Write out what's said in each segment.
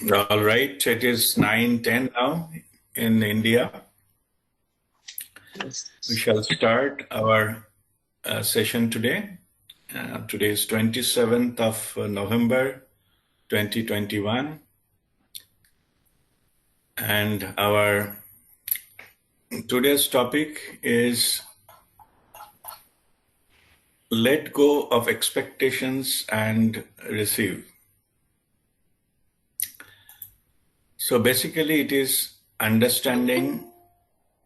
All right, it is 9:10 now in India. We shall start our session today. Today is 27th of November 2021, and our today's topic is let go of expectations and receive. So basically it is understanding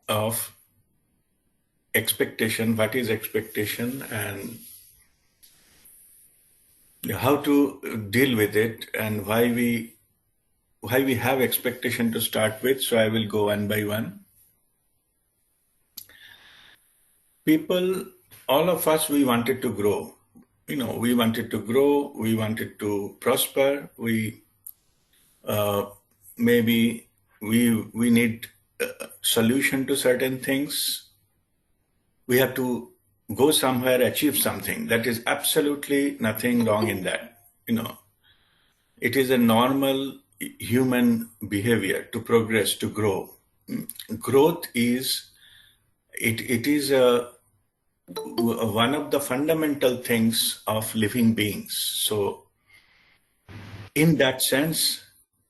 of expectation, what is expectation, and how to deal with it, and why we have expectation to start with. So I will go one by one. People, all of us, we wanted to grow. We wanted to grow, we wanted to prosper, we maybe we need a solution to certain things. We have to go somewhere, achieve something. That is absolutely nothing wrong in that. It is a normal human behavior to progress, to grow. Growth is one of the fundamental things of living beings. So in that sense,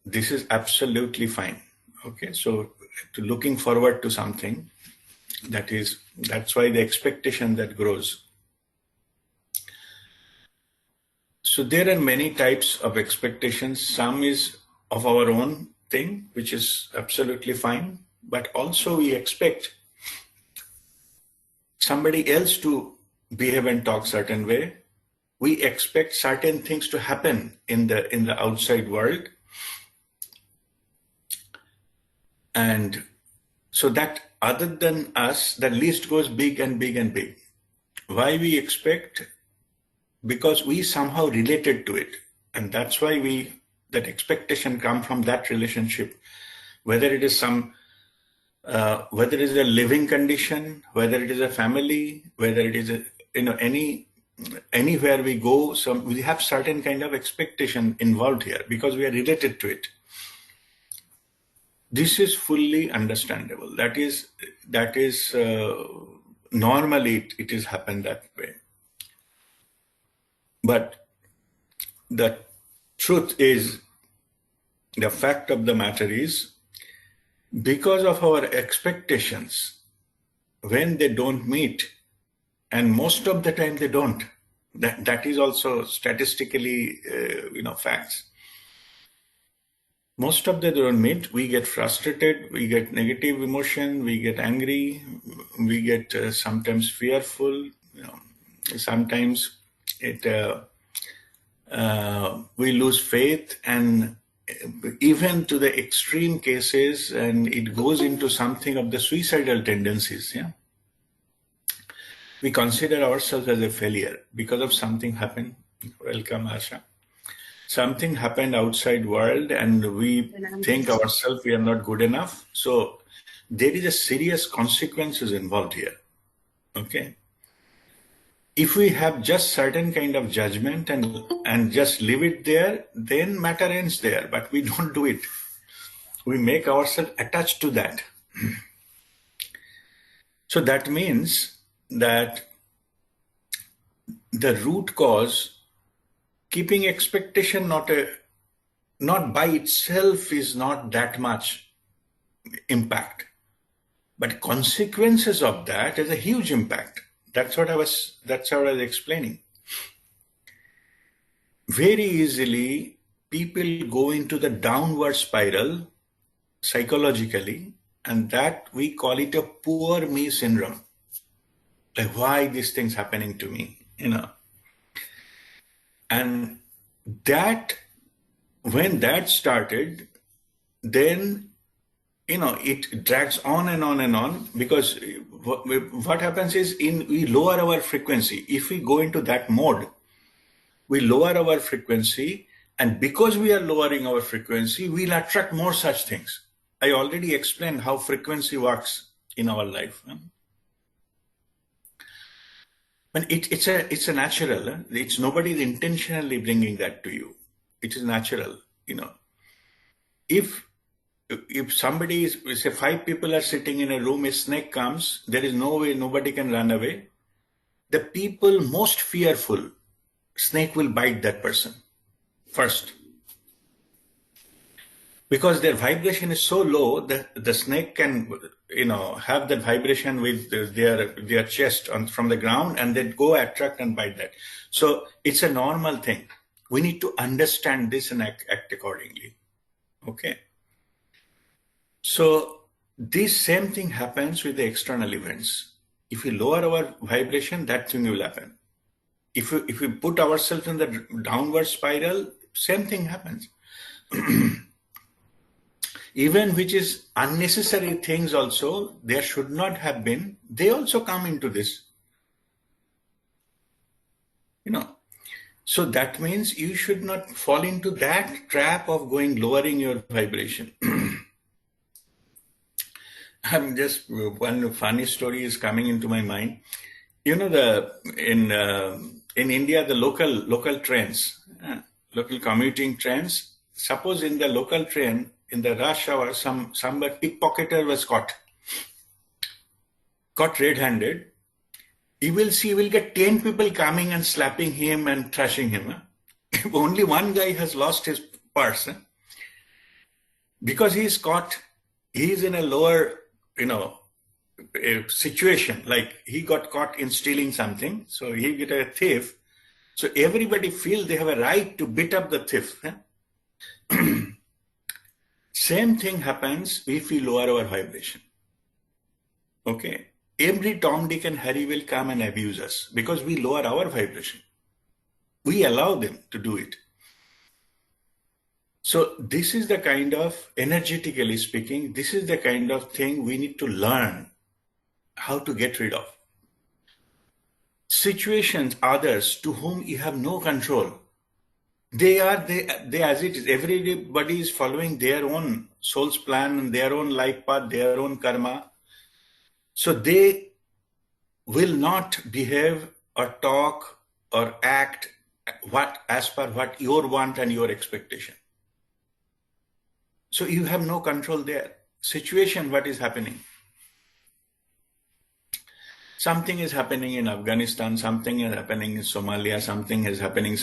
this is absolutely fine. Okay, so looking forward to something, that's why the expectation that grows. So there are many types of expectations. Some is of our own thing, which is absolutely fine, but also we expect somebody else to behave and talk certain way. We expect certain things to happen in the outside world. And so that other than us, the list goes big and big and big. Why we expect? Because we somehow related to it. And that's why that expectation come from that relationship, whether it is whether it is a living condition, whether it is a family, whether it is anywhere we go, we have certain kind of expectation involved here because we are related to it. This is fully understandable. That is normally it is happened that way. But the truth is, the fact of the matter is, because of our expectations, when they don't meet, and most of the time they don't, that is also statistically, facts. Most of them don't meet, we get frustrated, we get negative emotion, we get angry, we get sometimes fearful, sometimes we lose faith, and even to the extreme cases, and it goes into something of the suicidal tendencies. We consider ourselves as a failure because of something happened. Welcome, Asha. Something happened outside world, and we think ourselves we are not good enough. So there is a serious consequences involved here. Okay. If we have just certain kind of judgment and just leave it there, then matter ends there. But we don't do it. We make ourselves attached to that. So that means that the root cause, keeping expectation not by itself is not that much impact, but consequences of that is a huge impact. That's how I was explaining. Very easily, people go into the downward spiral psychologically, and that we call it a poor me syndrome. Like, why these things happening to me, And that, when that started, then, it drags on and on and on, because what happens is we lower our frequency. If we go into that mode, we lower our frequency, and because we are lowering our frequency, we'll attract more such things. I already explained how frequency works in our life. And it's a natural. It's nobody is intentionally bringing that to you. It is natural, if somebody is, say 5 people are sitting in a room, a snake comes, there is no way, nobody can run away. The people most fearful, snake will bite that person first. Because their vibration is so low that the snake can, have that vibration with their chest from the ground, and then go attract and bite that. So it's a normal thing. We need to understand this and act accordingly. Okay. So this same thing happens with the external events. If we lower our vibration, that thing will happen. If we put ourselves in the downward spiral, same thing happens. Even which is unnecessary things also, there should not have been, they also come into this. So that means you should not fall into that trap of lowering your vibration. I'm just, one funny story is coming into my mind. In India, the local trains, local commuting trains. Suppose in the local train, in the rush hour, some pickpocketer was caught red-handed. You will see, you will get 10 people coming and slapping him and thrashing him. If only one guy has lost his purse, because he is caught, he is in a lower, a situation, like he got caught in stealing something, so he get a thief. So everybody feels they have a right to beat up the thief. Same thing happens if we lower our vibration. Okay. Every Tom, Dick and Harry will come and abuse us because we lower our vibration. We allow them to do it. So this is the kind of, energetically speaking, this is the kind of thing we need to learn how to get rid of. Situations, others to whom you have no control. They as it is. Everybody is following their own soul's plan and their own life path, their own karma. So they will not behave or talk or act as per what your want and your expectation. So you have no control there. Situation, what is happening? Something is happening in Afghanistan, something is happening in Somalia, something is happening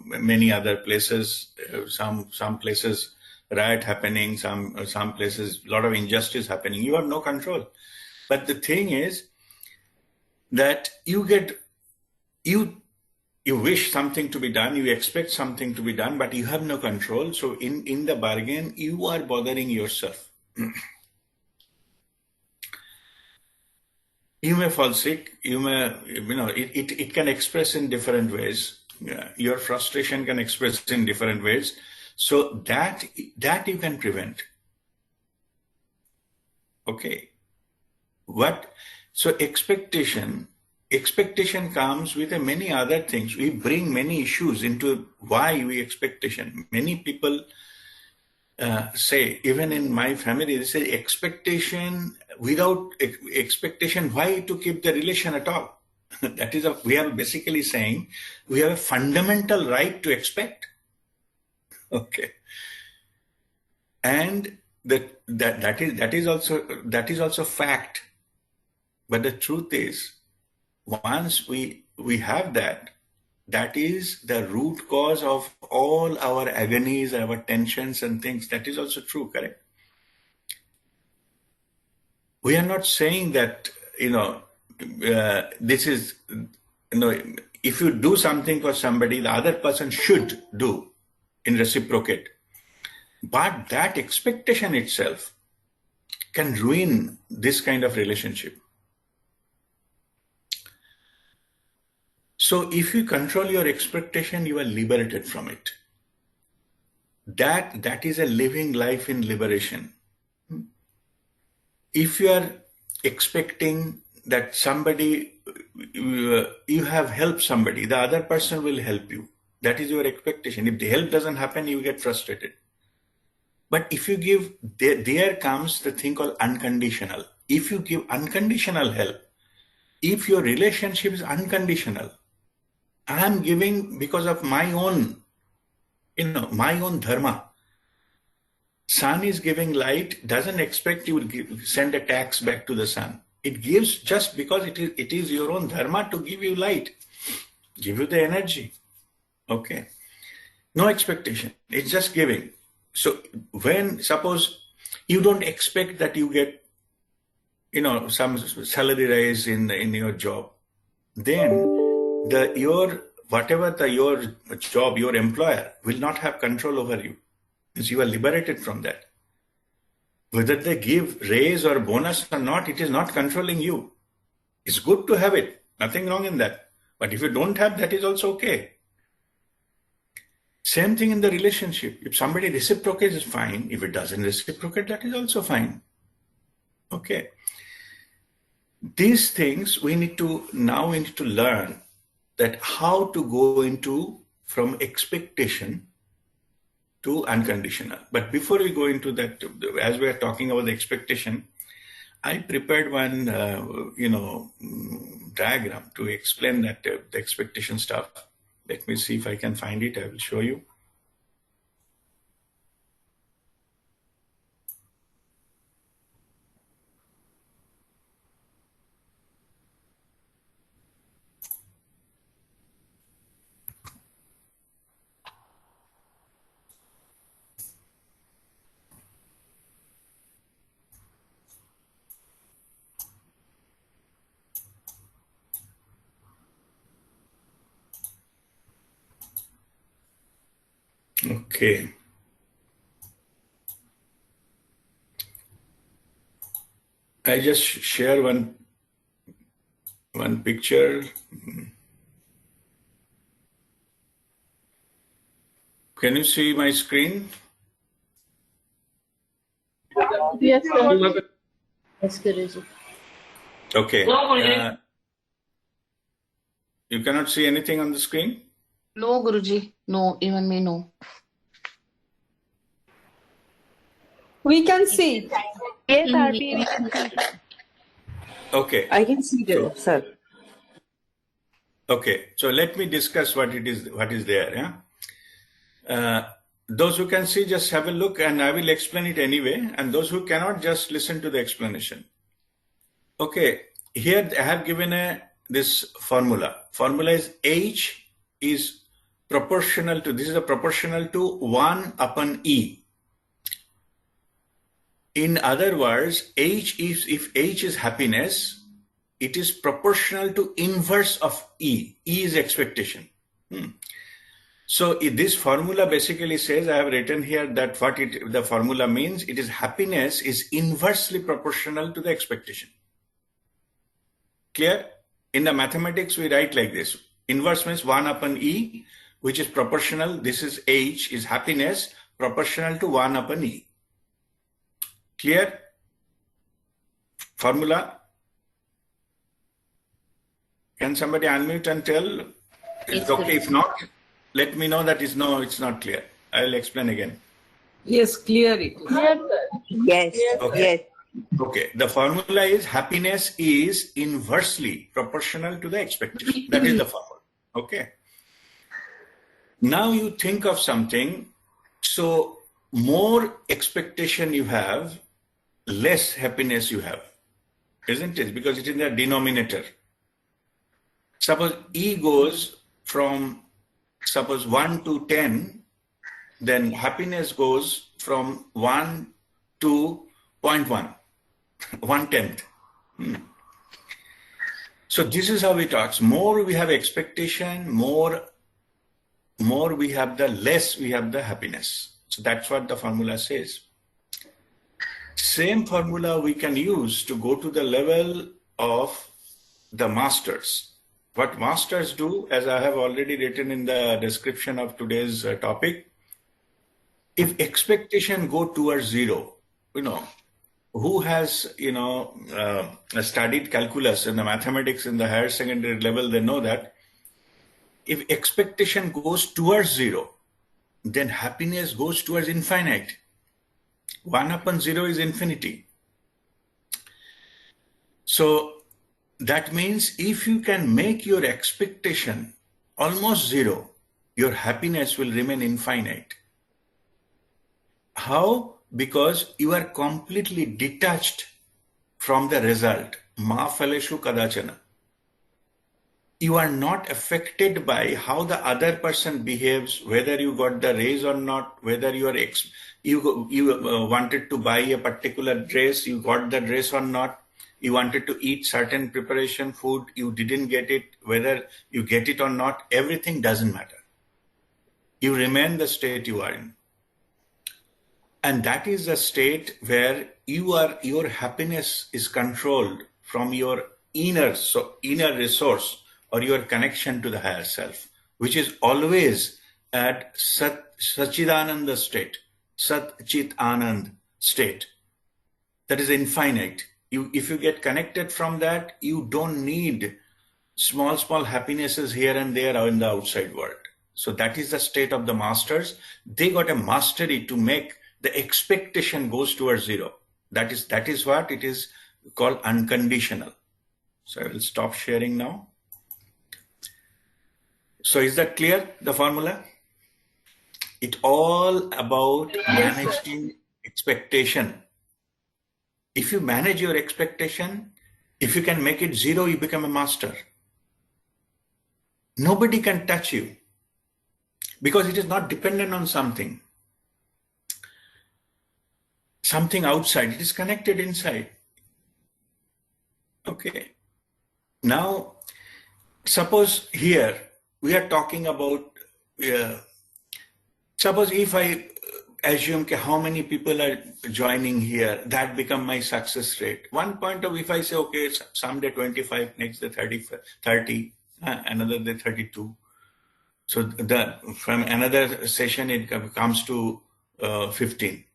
many other places, some places riot happening, some places a lot of injustice happening. You have no control. But the thing is that you wish something to be done, you expect something to be done, but you have no control. So in the bargain, you are bothering yourself. You may fall sick, it can express in different ways. Your frustration can express in different ways. So that you can prevent. Okay. So expectation comes with many other things. We bring many issues into why we expectation. Many people say, even in my family, they say expectation, without expectation, why to keep the relation at all? That is, we are basically saying we have a fundamental right to expect. Okay. And that is also fact. But the truth is, once we have that is the root cause of all our agonies, our tensions and things. That is also true, correct? We are not saying that, this is, if you do something for somebody, the other person should do in reciprocate. But that expectation itself can ruin this kind of relationship. So if you control your expectation, you are liberated from it. That is a living life in liberation. If you are expecting that somebody, you have helped somebody, the other person will help you. That is your expectation. If the help doesn't happen, you get frustrated. But if you give, there comes the thing called unconditional. If you give unconditional help, if your relationship is unconditional, I am giving because of my own, my own dharma. Sun is giving light, doesn't expect you will send a tax back to the sun. It gives just because it is your own dharma to give you light, give you the energy. Okay. No expectation. It's just giving. So when, suppose you don't expect that you get, some salary rise in your job, then your job, your employer will not have control over you. Because you are liberated from that. Whether they give raise or bonus or not, it is not controlling you. It's good to have it. Nothing wrong in that. But if you don't have, that is also okay. Same thing in the relationship. If somebody reciprocates, is fine. If it doesn't reciprocate, that is also fine. Okay. These things we need to learn that how to go from expectation to unconditional. But before we go into that, as we are talking about the expectation, I prepared one, diagram to explain that the expectation stuff. Let me see if I can find it. I will show you. Okay. I just share one picture. Can you see my screen? Yes, sir. Yes, Guruji. Okay. You cannot see anything on the screen? No, Guruji. No, even me, no. We can see. Yes, RP, we can see. Okay. I can see it, sir. Okay. So let me discuss what is there. Yeah. Those who can see, just have a look, and I will explain it anyway. And those who cannot, just listen to the explanation. Okay. Here I have given this formula. Formula is H is proportional to, this is a proportional to 1 upon E. In other words, if H is happiness, it is proportional to inverse of E. E is expectation. So this formula basically says, I have written here that the formula means, it is happiness is inversely proportional to the expectation. Clear? In the mathematics, we write like this. Inverse means 1 upon E, which is proportional. This is H, is happiness, proportional to 1 upon E. Clear? Formula? Can somebody unmute and tell? It's okay. If not, let me know that it's not clear. I'll explain again. Yes, clear it. Yes, sir. Yes, Okay. yes. Okay. The formula is happiness is inversely proportional to the expectation. That is the formula. Okay. Now you think of something. So more expectation you have, less happiness you have. Isn't it? Because it is in the denominator. Suppose E goes from 1 to 10, then happiness goes from 1 to 0.1, 1/10. So this is how it talks. More we have expectation, more we have the less we have the happiness. So that's what the formula says. Same formula we can use to go to the level of the masters. What masters do, as I have already written in the description of today's topic, if expectation go towards zero, who has, studied calculus and the mathematics in the higher secondary level, they know that if expectation goes towards zero, then happiness goes towards infinite. 1 upon 0 is infinity. So that means if you can make your expectation almost zero, your happiness will remain infinite. How? because you are completely detached from the result. Ma phaleshu kadachana. You are not affected by how the other person behaves, whether you got the raise or not, whether you wanted to buy a particular dress, you got the dress or not, you wanted to eat certain preparation food, you didn't get it, whether you get it or not, everything doesn't matter. You remain the state you are in. And that is a state where your happiness is controlled from your inner resource or your connection to the higher self, which is always at Sachidananda state, Sat Chit Anand state. That is infinite. If you get connected from that, you don't need small happinesses here and there in the outside world. So that is the state of the masters. They got a mastery to make the expectation goes towards zero. That is what it is called unconditional. So I will stop sharing now. So is that clear, the formula? It's all about managing expectation. If you manage your expectation, if you can make it zero, you become a master. Nobody can touch you because it is not dependent on something outside. It is connected inside. Okay. Now, suppose here we are talking about, suppose if I assume how many people are joining here, that become my success rate. One point of, if I say, okay, someday 25, next day 30, another day 32. So from another session, it comes to 15.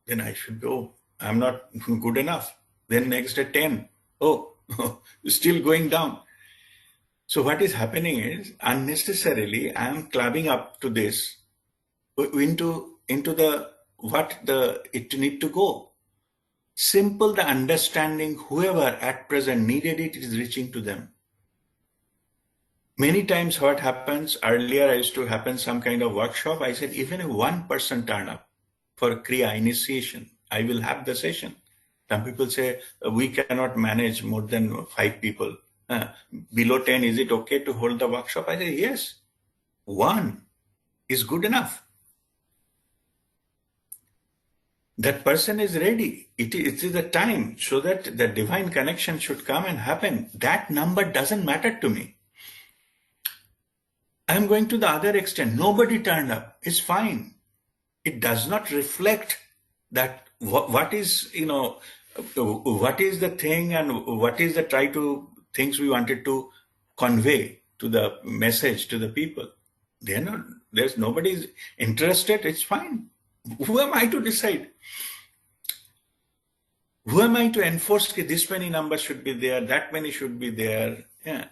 Then I should go. I'm not good enough. Then next day 10. Oh, still going down. So what is happening is unnecessarily I am clubbing up to this into it need to go. Simple the understanding, whoever at present needed it is reaching to them. Many times what happens, earlier I used to happen some kind of workshop, I said even if one person turn up for Kriya initiation, I will have the session. Some people say we cannot manage more than 5 people. Below 10, is it okay to hold the workshop? I say yes, 1 is good enough. That person is ready. It is the time so that the divine connection should come and happen. That number doesn't matter to me. I'm going to the other extent. Nobody turned up. It's fine. It does not reflect that what is the thing and what is the things we wanted to convey to the message to the people. There's nobody's interested. It's fine. Who am I to decide? Who am I to enforce that this many numbers should be there, that many should be there? Yeah.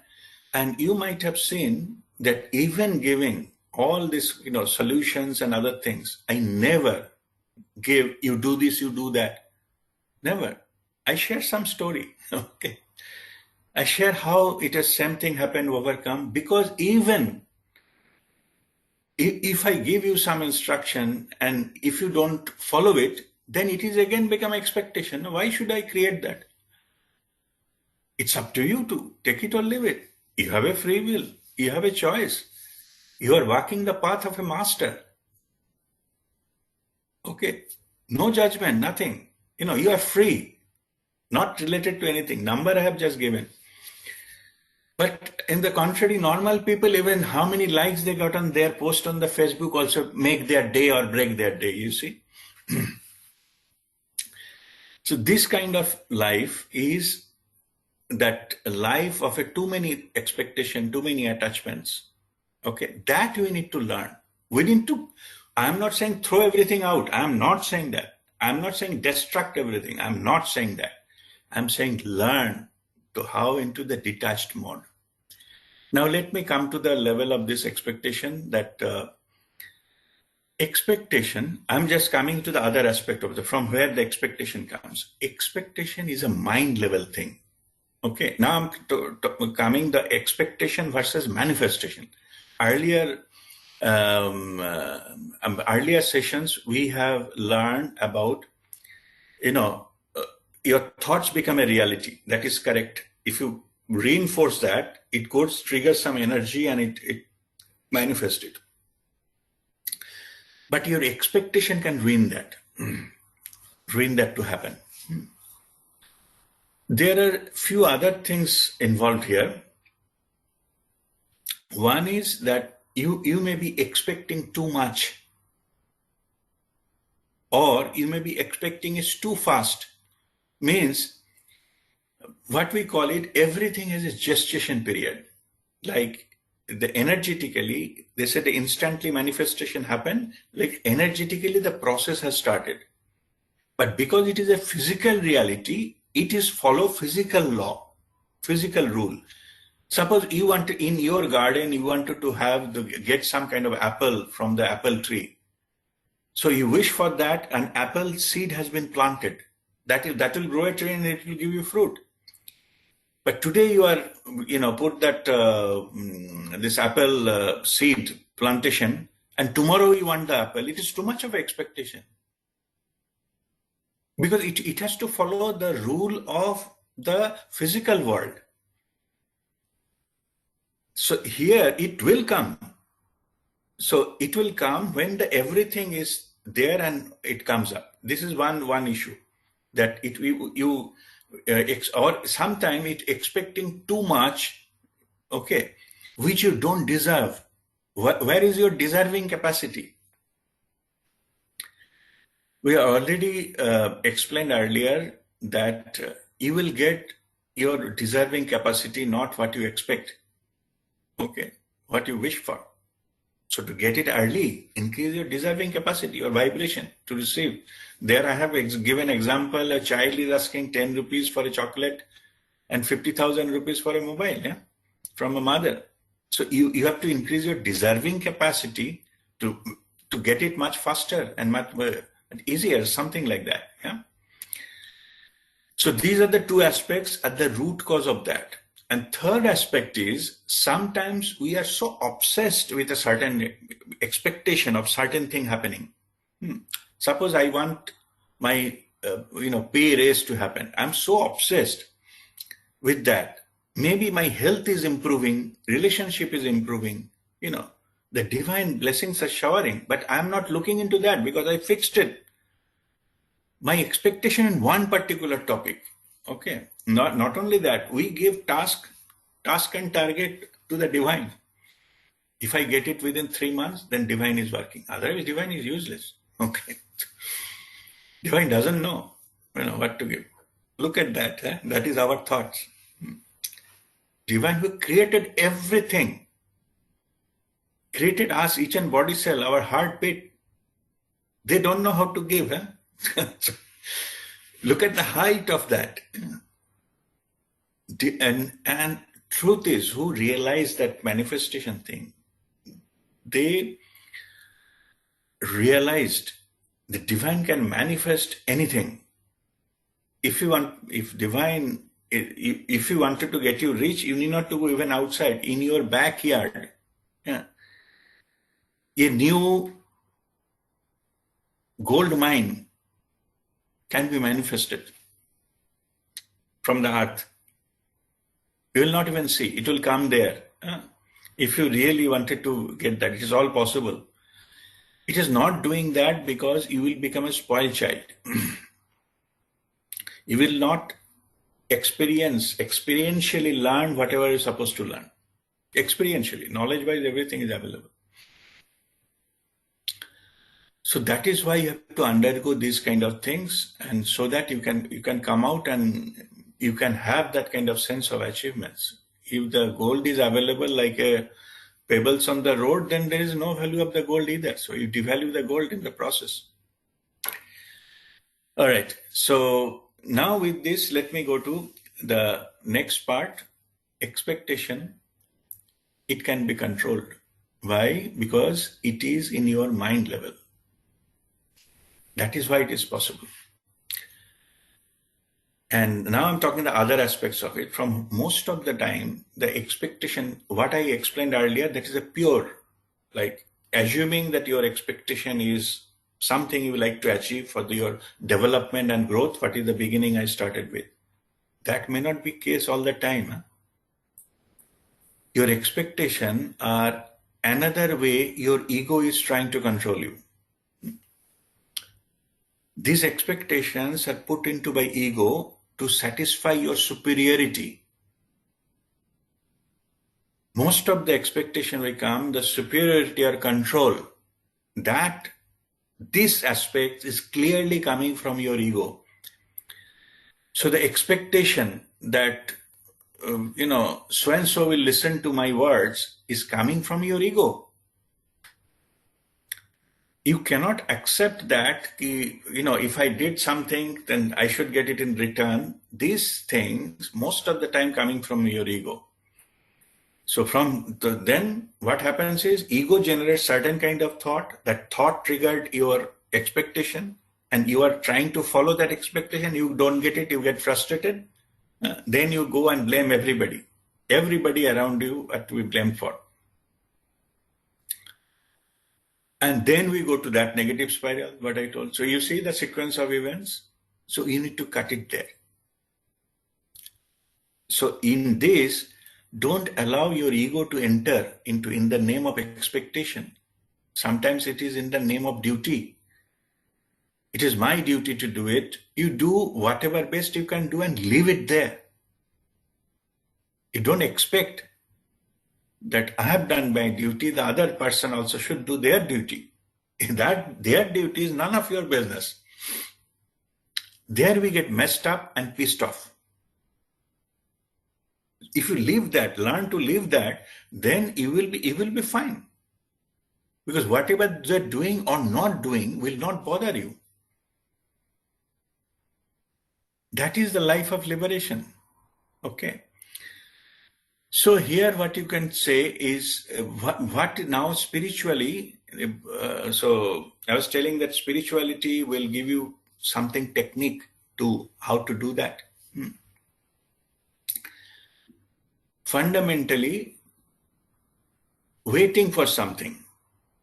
And you might have seen that even giving all these, solutions and other things, I never give, you do this, you do that. Never. I share some story. Okay. I share how it has same thing happened, overcome, because even if I give you some instruction and if you don't follow it, then it is again become expectation. Why should I create that? It's up to you to take it or leave it. You have a free will. You have a choice. You are walking the path of a master. Okay. No judgment, nothing. You are free. Not related to anything. Number I have just given. But in the contrary, normal people, even how many likes they got on their post on the Facebook also make their day or break their day, you see. So this kind of life is that life of too many expectation, too many attachments. Okay, that we need to learn. We need to, I'm not saying throw everything out. I'm not saying that. I'm not saying destruct everything. I'm not saying that. I'm saying learn to how into the detached mode. Now let me come to the level of this expectation, that expectation, I'm just coming to the other aspect of from where the expectation comes. Expectation is a mind level thing. Okay, now I'm coming the expectation versus manifestation. Earlier, earlier sessions, we have learned about, your thoughts become a reality. That is correct. If you reinforce that, it goes, triggers some energy and it manifests it. But your expectation can ruin that, to happen. There are few other things involved here. One is that you may be expecting too much, or you may be expecting it too fast. Means, what we call it, everything has a gestation period. Like energetically, they said the instantly manifestation happened, like energetically the process has started. But because it is a physical reality, it is follow physical law, physical rule. Suppose you want to, in your garden, you wanted to get some kind of apple from the apple tree. So you wish for that, an apple seed has been planted. That will grow a tree and it will give you fruit. But today you are, put that this apple seed plantation, and tomorrow you want the apple. It is too much of expectation. Because it has to follow the rule of the physical world. So here it will come. So it will come when everything is there and it comes up. This is one issue, that or sometimes it expecting too much, okay, which you don't deserve. Where is your deserving capacity? We already explained earlier that you will get your deserving capacity, not what you expect. Okay, what you wish for. So to get it early, increase your deserving capacity, your vibration to receive. There I have given example, a child is asking 10 rupees for a chocolate and 50,000 rupees for a mobile, from a mother. So you have to increase your deserving capacity to get it much faster and much easier, something like that. So these are the two aspects at the root cause of that. And third aspect is, sometimes we are so obsessed with a certain expectation of certain thing happening. Suppose I want my pay raise to happen. I'm so obsessed with that. Maybe my health is improving, relationship is improving, the divine blessings are showering, but I'm not looking into that because I fixed it. My expectation in one particular topic. Okay. Not only that, we give task and target to the divine. If I get it within 3 months, then divine is working. Otherwise, divine is useless. Okay. Divine doesn't know, what to give. Look at that. That is our thoughts. Divine, who created everything, created us, each and body cell, our heartbeat. They don't know how to give. Look at the height of that. And truth is, who realized that manifestation thing, they realized the divine can manifest anything. If you wanted to get you rich, you need not to go even outside. In your backyard, a new gold mine can be manifested from the earth. You will not even see. It will come there. If you really wanted to get that, it is all possible. It is not doing that because you will become a spoiled child. You will not experientially learn whatever you're supposed to learn. Experientially, knowledge-wise, everything is available. So that is why you have to undergo these kind of things, and so that you can come out and you can have that kind of sense of achievements. If the gold is available like a pebbles on the road, then there is no value of the gold either. So you devalue the gold in the process. All right. So now with this, let me go to the next part. Expectation. It can be controlled. Why? Because it is in your mind level. That is why it is possible. And now I'm talking the other aspects of it. From most of the time, the expectation, what I explained earlier, that is a pure, like assuming that your expectation is something you like to achieve for your development and growth, what is the beginning I started with. That may not be case all the time. Huh? Your expectation are another way your ego is trying to control you. These expectations are put into by ego to satisfy your superiority. Most of the expectation will come, the superiority or control. That this aspect is clearly coming from your ego. So the expectation that, so-and-so will listen to my words is coming from your ego. You cannot accept that, if I did something, then I should get it in return. These things, most of the time coming from your ego. So then what happens is ego generates certain kind of thought. That thought triggered your expectation and you are trying to follow that expectation. You don't get it, you get frustrated. Then you go and blame everybody. Everybody around you are to be blamed for. And then we go to that negative spiral, what I told. So you see the sequence of events. So you need to cut it there. So in this, don't allow your ego to enter into in the name of expectation. Sometimes it is in the name of duty. It is my duty to do it. You do whatever best you can do and leave it there. You don't expect that I have done my duty, the other person also should do their duty. That their duty is none of your business. There we get messed up and pissed off. If you leave that, learn to leave that, then you will be fine. Because whatever they're doing or not doing will not bother you. That is the life of liberation. Okay. So here what you can say is what now spiritually, so I was telling that spirituality will give you something technique to how to do that. Fundamentally, waiting for something.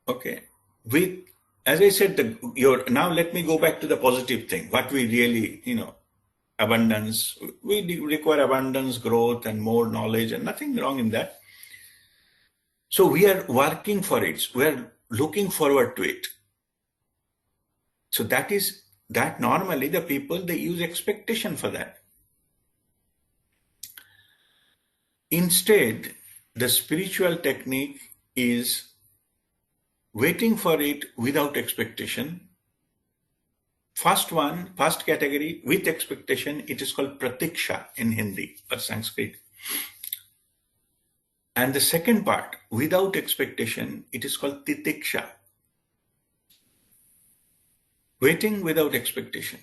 Okay. As I said, now let me go back to the positive thing. What we really, abundance. We require abundance, growth, and more knowledge, and nothing wrong in that. So we are working for it. We are looking forward to it. So that normally the people, they use expectation for that. Instead, the spiritual technique is waiting for it without expectation. First category, with expectation, it is called pratiksha in Hindi or Sanskrit. And the second part, without expectation, it is called titiksha. Waiting without expectation.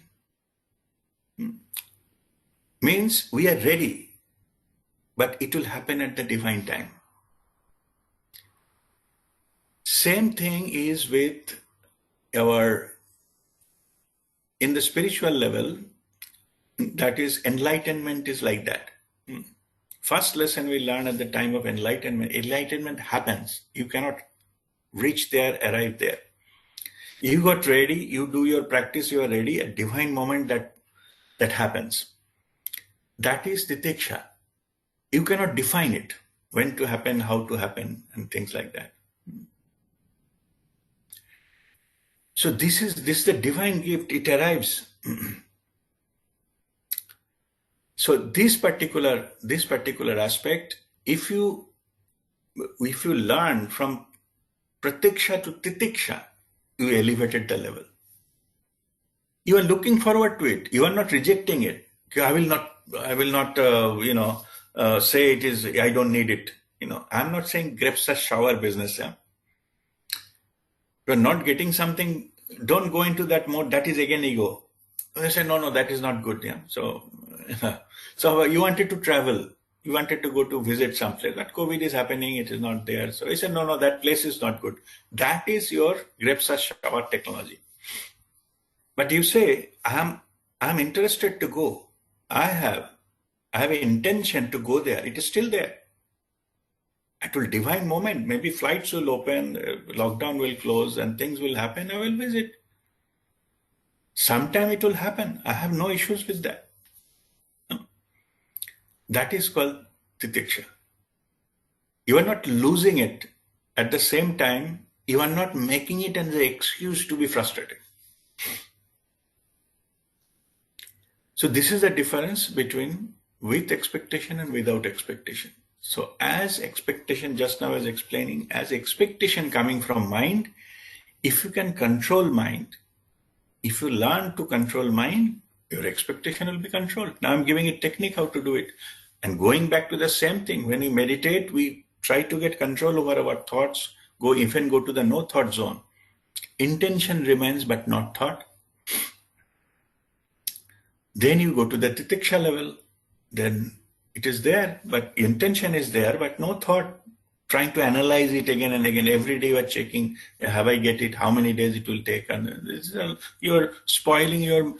Means we are ready, but it will happen at the divine time. Same thing is with in the spiritual level, that is, enlightenment is like that. First lesson we learn at the time of enlightenment. Enlightenment happens. You cannot reach there, arrive there. You got ready, you do your practice, you are ready, a divine moment that happens. That is titiksha. You cannot define it, when to happen, how to happen, and things like that. So this is the divine gift, it arrives. So this particular aspect, if you learn from pratiksha to titiksha, you elevated the level. You are looking forward to it. You are not rejecting it. I will not say it is, I don't need it. I'm not saying grapes are shower business. Yeah? You're not getting something, don't go into that mode. That is again ego. They say, no, that is not good. Yeah. So you wanted to travel. You wanted to go to visit some place. That COVID is happening. It is not there. So he said, no, that place is not good. That is your grapes are shower technology. But you say, I'm interested to go. I have an intention to go there. It is still there. It will divine moment. Maybe flights will open, lockdown will close, and things will happen. I will visit. Sometime it will happen. I have no issues with that. That is called titiksha. You are not losing it. At the same time, you are not making it as an excuse to be frustrated. So this is the difference between with expectation and without expectation. So as expectation, just now I was explaining, as expectation coming from mind, if you can control mind, if you learn to control mind, your expectation will be controlled. Now I'm giving a technique how to do it. And going back to the same thing, when we meditate, we try to get control over our thoughts, even go to the no thought zone. Intention remains but not thought. Then you go to the titiksha level, then it is there, but intention is there, but no thought, trying to analyze it again and again. Every day you are checking, have I get it, how many days it will take, and you're spoiling your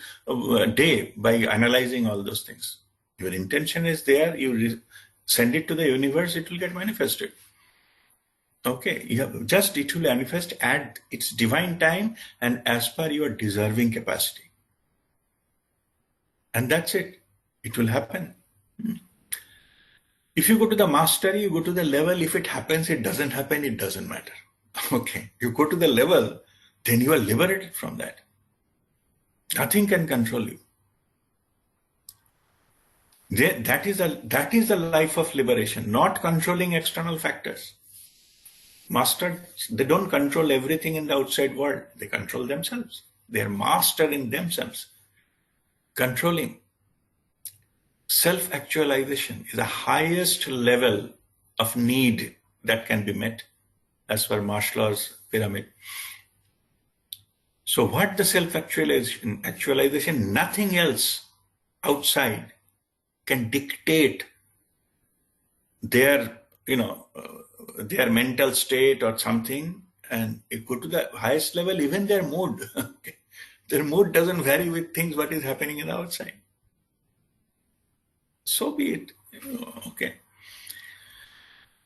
day by analyzing all those things. Your intention is there, you send it to the universe, it will get manifested. Okay, it will manifest at its divine time and as per your deserving capacity. And that's it. It will happen. If you go to the mastery, you go to the level, if it happens, it doesn't happen, it doesn't matter. Okay, you go to the level, then you are liberated from that. Nothing can control you. That is the life of liberation, not controlling external factors. Masters, they don't control everything in the outside world. They control themselves. They are master in themselves. Controlling. Self-actualization is the highest level of need that can be met as per Maslow's pyramid. So what the self-actualization, nothing else outside can dictate their, their mental state or something, and you go to the highest level, even their mood. Okay. Their mood doesn't vary with things what is happening in the outside. So be it. Okay.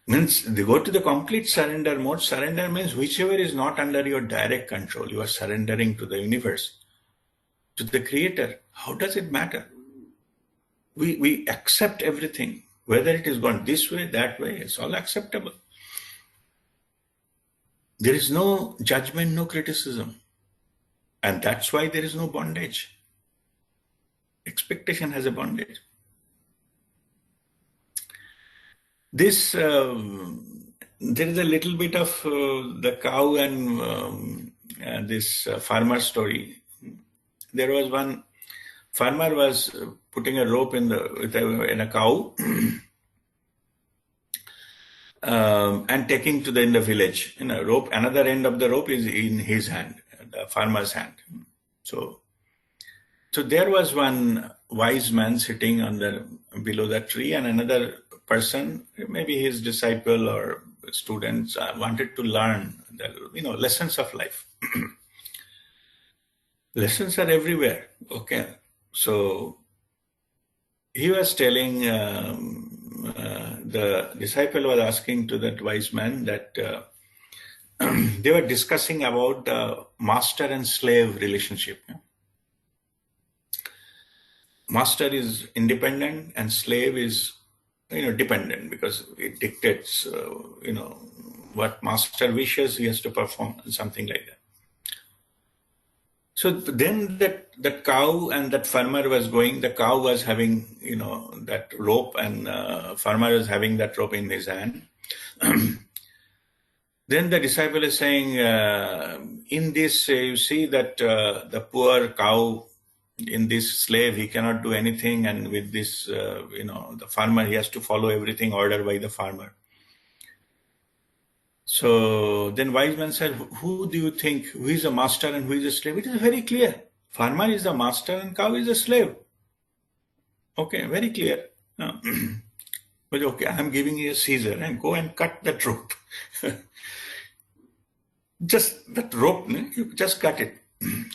Means they go to the complete surrender mode. Surrender means whichever is not under your direct control, you are surrendering to the universe, to the creator. How does it matter? We accept everything, whether it is gone this way, that way, it's all acceptable. There is no judgment, no criticism. And that's why there is no bondage. Expectation has a bondage. This, there is a little bit of the cow and this farmer story. There was one farmer was putting a rope in a cow and taking to in the village. Rope. Another end of the rope is in his hand, the farmer's hand. So there was one wise man sitting on below the tree, and another person, maybe his disciple or students, wanted to learn the lessons of life. Lessons are everywhere. Okay, so he was telling, the disciple was asking to that wise man that they were discussing about the master and slave relationship. Master is independent and slave is dependent, because it dictates what master wishes he has to perform, and something like that. So then that cow and that farmer was going. The cow was having that rope, and farmer was having that rope in his hand. Then the disciple is saying, in this you see that the poor cow, in this slave, he cannot do anything, and with this the farmer, he has to follow everything ordered by the farmer. So then wise man said, who do you think, who is a master and who is a slave? It is very clear. Farmer is the master and cow is a slave. Okay, very clear. But okay, I am giving you a scissor and go and cut that rope. Just that rope, you just cut it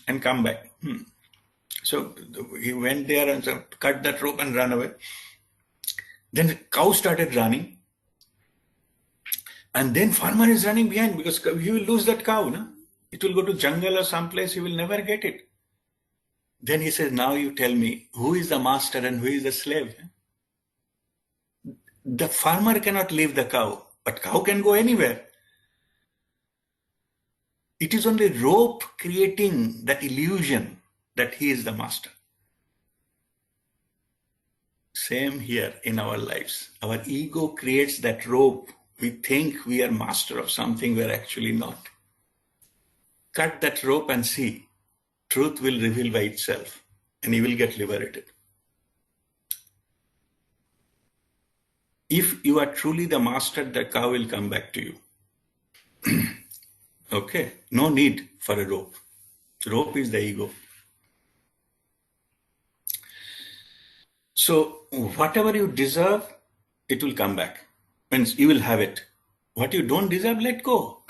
and come back. So he went there and cut that rope and ran away. Then the cow started running. And then farmer is running behind because he will lose that cow. No? It will go to jungle or someplace. He will never get it. Then he says, now you tell me, who is the master and who is the slave? The farmer cannot leave the cow, but cow can go anywhere. It is only rope creating that illusion that he is the master. Same here in our lives. Our ego creates that rope. We think we are master of something we are actually not. Cut that rope and see. Truth will reveal by itself and you will get liberated. If you are truly the master, the cow will come back to you. Okay, no need for a rope. Rope is the ego. So whatever you deserve, it will come back. Means you will have it. What you don't deserve, let go.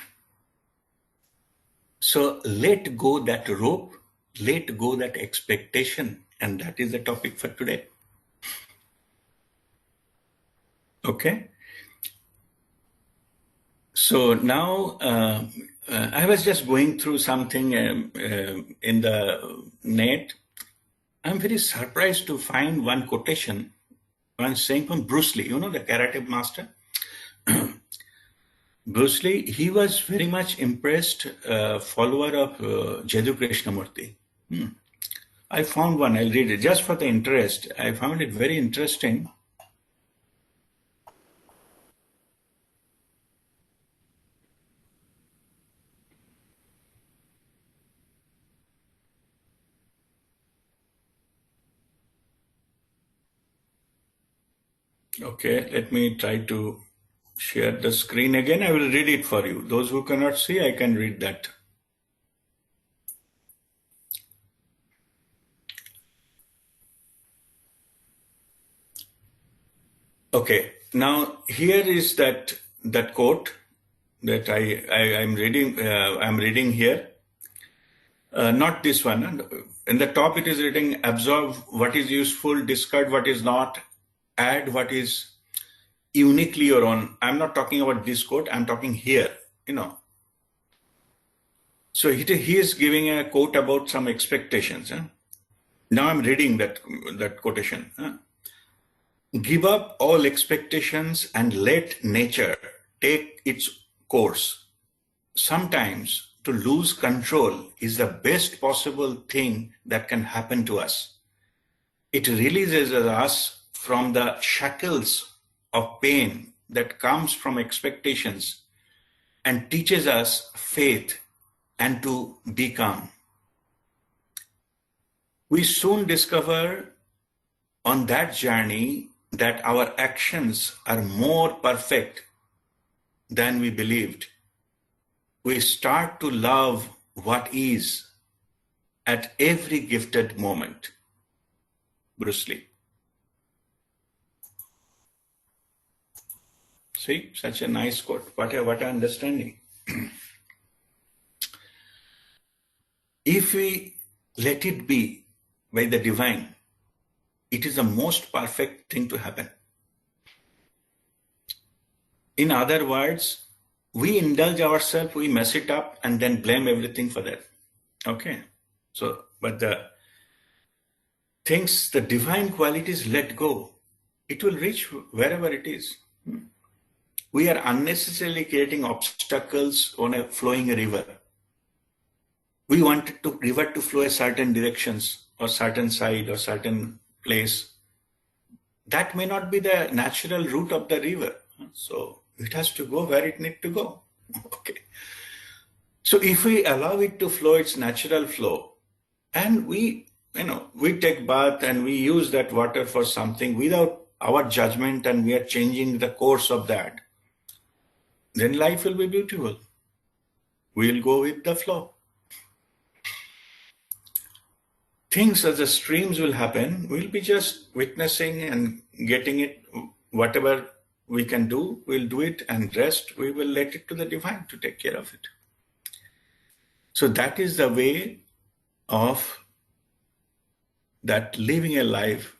So let go that rope, let go that expectation, and that is the topic for today. Okay. So now I was just going through something in the net. I'm very surprised to find one quotation, one saying from Bruce Lee, you know, the karate master. Bruce Lee, he was very much impressed follower of Jadu Krishnamurti. I found one, I'll read it just for the interest. I found it very interesting. Okay, let me try to share the screen again. I will read it for you. Those who cannot see, I can read that. Okay, now here is that quote that I'm reading. I'm reading here. Not this one. In the top, it is written: absorb what is useful, discard what is not, add what is uniquely your own. I'm not talking about this quote. I'm talking here. You know. So he is giving a quote about some expectations. Now I'm reading that quotation. Give up all expectations and let nature take its course. Sometimes to lose control is the best possible thing that can happen to us. It releases us from the shackles of pain that comes from expectations and teaches us faith and to be calm. We soon discover on that journey that our actions are more perfect than we believed. We start to love what is at every gifted moment. Bruce Lee. See, such a nice quote. What an understanding. If we let it be by the divine, it is the most perfect thing to happen. In other words, we indulge ourselves, we mess it up, and then blame everything for that. Okay. So, but the things, the divine qualities, let go. It will reach wherever it is. We are unnecessarily creating obstacles on a flowing river. We want river to flow a certain directions or certain side or certain place. That may not be the natural route of the river. So it has to go where it needs to go. Okay. So if we allow it to flow its natural flow, and we take bath and we use that water for something without our judgment and we are changing the course of that, then life will be beautiful. We'll go with the flow. Things as the streams will happen, we'll be just witnessing and getting it. Whatever we can do, we'll do it, and rest, we will let it to the divine to take care of it. So that is the way of that living a life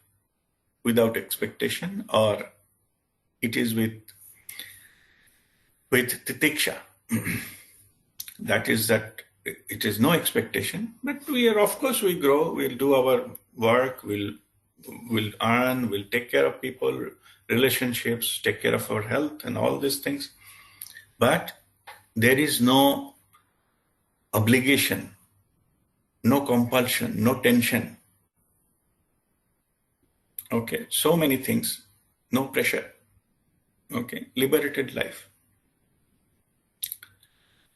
without expectation, or it is with with titiksha. That is that it is no expectation, but we are, of course, we grow, we'll do our work, we'll earn, we'll take care of people, relationships, take care of our health and all these things. But there is no obligation, no compulsion, no tension. Okay, so many things, no pressure. Okay, liberated life.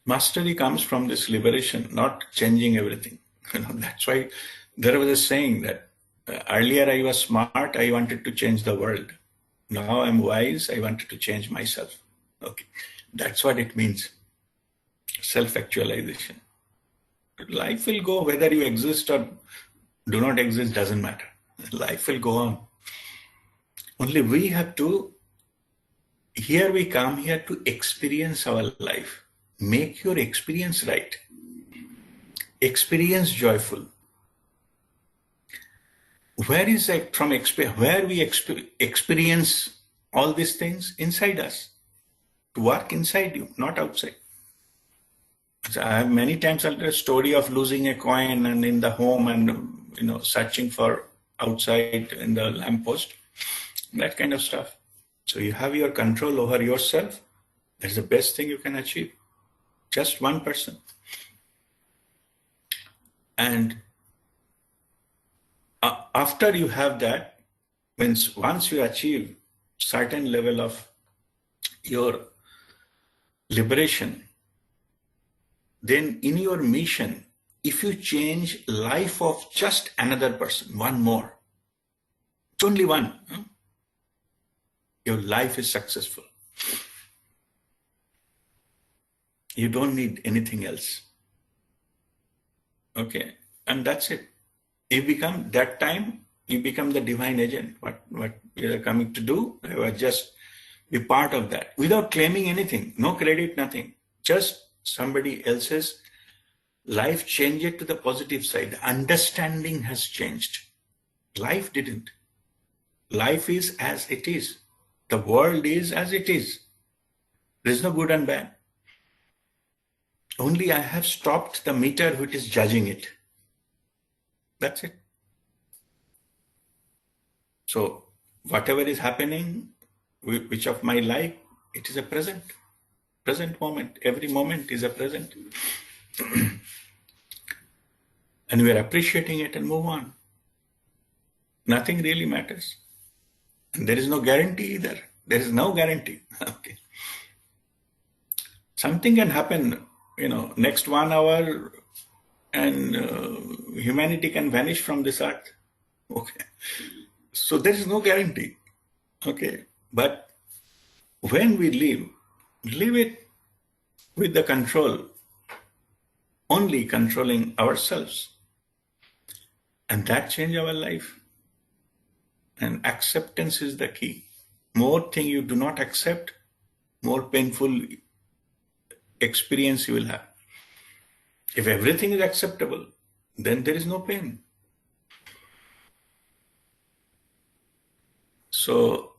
Mastery comes from this liberation, not changing everything. That's why there was a saying that earlier I was smart, I wanted to change the world. Now I'm wise, I wanted to change myself. Okay, that's what it means. Self-actualization. Life will go whether you exist or do not exist, doesn't matter. Life will go on. Only we have to, here we come here to experience our life. Make your experience right. Experience joyful. Where is that from? Where we experience all these things? Inside us. To work inside you, not outside. So I have many times heard a story of losing a coin and in the home and searching for outside in the lamppost, that kind of stuff. So you have your control over yourself. That's the best thing you can achieve. Just one person. And after you have that, once you achieve certain level of your liberation, then in your mission, if you change life of just another person, one more, it's only one, your life is successful. You don't need anything else. Okay, and that's it. You become, that time, you become the divine agent. What we are coming to do, just be part of that without claiming anything, no credit, nothing. Just somebody else's life, change it to the positive side. Understanding has changed. Life didn't. Life is as it is. The world is as it is. There is no good and bad. Only I have stopped the meter which is judging it. That's it. So whatever is happening, which of my life, it is a present moment. Every moment is a present. And we are appreciating it and move on. Nothing really matters. And there is no guarantee either. There is no guarantee. Okay. Something can happen, next 1 hour and humanity can vanish from this earth. Okay. So there is no guarantee. Okay. But when we live it with the control, only controlling ourselves. And that change our life. And acceptance is the key. More thing you do not accept, more painful experience you will have. If everything is acceptable, then there is no pain. So,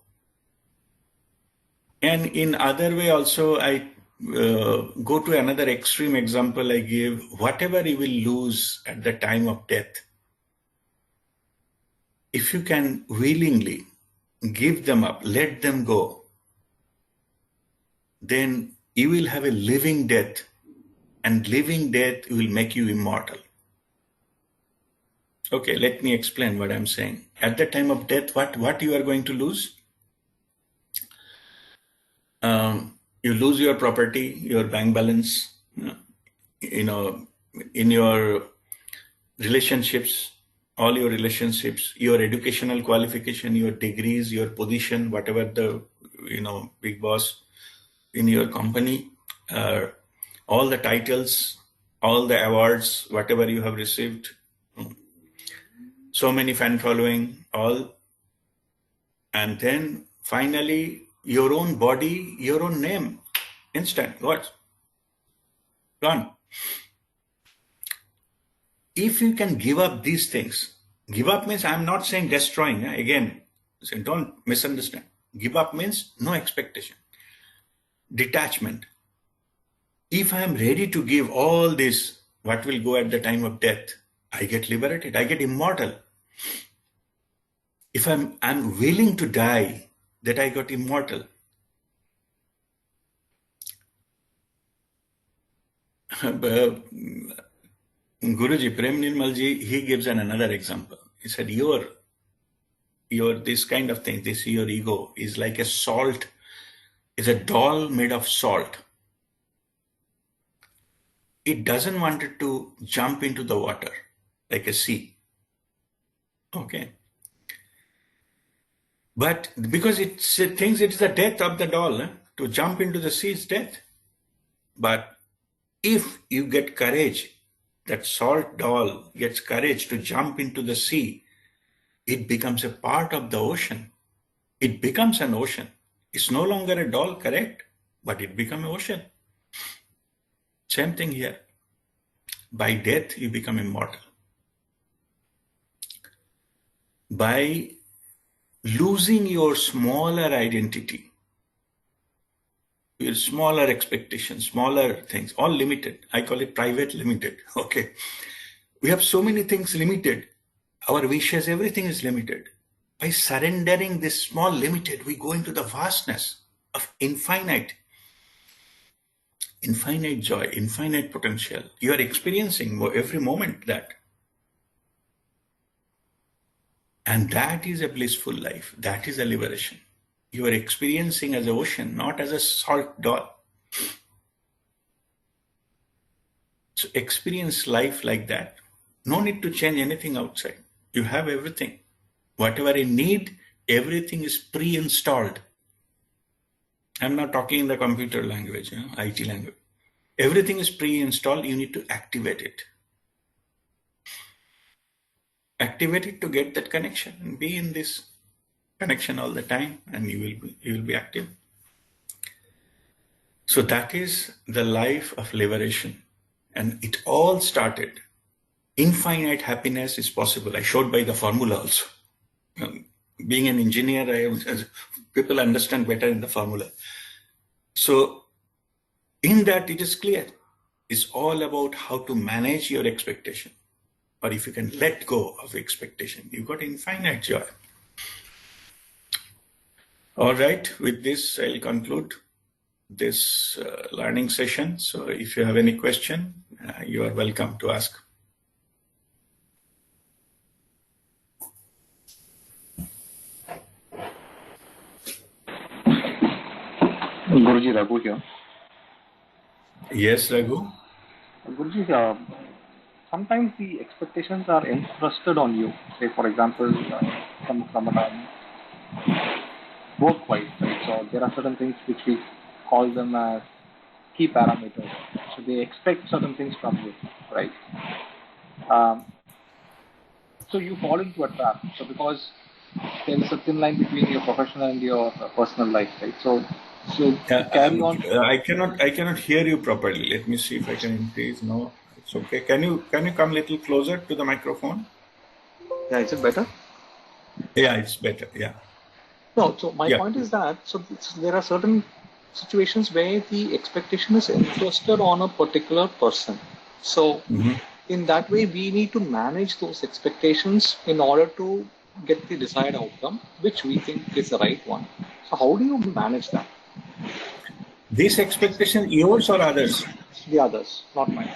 and in other way also, I go to another extreme example I give. Whatever you will lose at the time of death, if you can willingly give them up, let them go, then you will have a living death, and living death will make you immortal. Okay, let me explain what I'm saying. At the time of death, what you are going to lose? You lose your property, your bank balance, in your relationships, all your relationships, your educational qualification, your degrees, your position, whatever the, big boss in your company, all the titles, all the awards, whatever you have received, so many fan following, all. And then finally, your own body, your own name, instant, what? Gone. If you can give up these things, give up means I'm not saying destroying. Again, don't misunderstand. Give up means no expectation. detachment. If I am ready to give all this, what will go at the time of death, I get liberated, I get immortal. If I'm willing to die, that I got immortal. Guruji, Prem Nirmalji, he gives another example. He said, your this kind of thing, this your ego is like a salt, is a doll made of salt. It doesn't want it to jump into the water like a sea. Okay. But because it thinks it's the death of the doll, to jump into the sea is death. But if you get courage, that salt doll gets courage to jump into the sea, it becomes a part of the ocean. It becomes an ocean. It's no longer a doll, correct? But it becomes an ocean. Same thing here. By death, you become immortal. By losing your smaller identity, your smaller expectations, smaller things, all limited. I call it private limited. Okay. We have so many things limited. Our wishes, everything is limited. By surrendering this small limited, we go into the vastness of infinite joy, infinite potential. You are experiencing every moment that. And that is a blissful life. That is a liberation. You are experiencing as an ocean, not as a salt doll. So experience life like that. No need to change anything outside. You have everything. Whatever you need, everything is pre-installed. I'm not talking in the computer language, IT language. Everything is pre-installed. You need to activate it. Activate it to get that connection and be in this connection all the time, and you will be active. So that is the life of liberation, and it all started. Infinite happiness is possible. I showed by the formula also. Being an engineer, people understand better in the formula. So in that it is clear. It's all about how to manage your expectation. Or if you can let go of expectation, you got infinite joy. All right, with this, I'll conclude this learning session. So if you have any question, you are welcome to ask. Guruji, Raghu here. Yes, Raghu. Guruji, sometimes the expectations are entrusted on you. Say, for example, from work-wise, right? So there are certain things which we call them as key parameters. So they expect certain things from you, right? So you fall into a trap. So because there is a thin line between your professional and your personal life, right? So carry on. I cannot hear you properly. Let me see if I can increase. No, it's okay. Can you come a little closer to the microphone? Yeah, is it better? Yeah, it's better. Yeah. No, so my point is that there are certain situations where the expectation is entrusted on a particular person. So in that way, we need to manage those expectations in order to get the desired outcome, which we think is the right one. So how do you manage that? This expectation, yours or others? The others, not mine.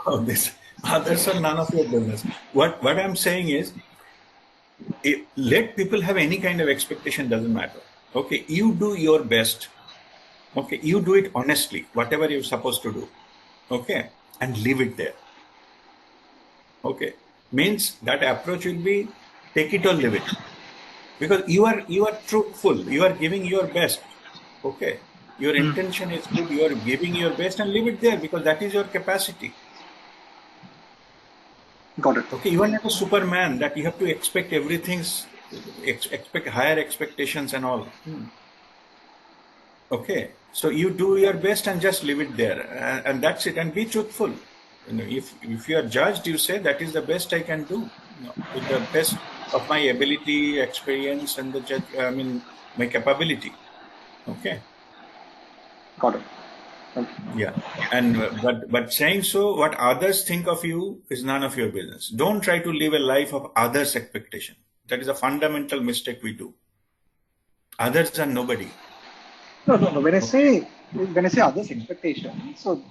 Oh, this others are none of your business. What I'm saying is, let people have any kind of expectation, doesn't matter. Okay, you do your best. Okay, you do it honestly, whatever you're supposed to do. Okay, and leave it there. Okay, means that approach will be take it or leave it, because you are truthful. You are giving your best. Okay, your intention is good. You are giving your best, and leave it there, because that is your capacity. Got it. Okay, you are not a Superman that you have to expect everything, expect higher expectations and all. Okay, so you do your best and just leave it there, and that's it. And be truthful. If you are judged, you say that is the best I can do, with the best of my ability, experience, and my capability. Okay. Got it. Thank you. Yeah. And but saying so, what others think of you is none of your business. Don't try to live a life of others' expectation. That is a fundamental mistake we do. Others are nobody. No. When I say others' expectations, so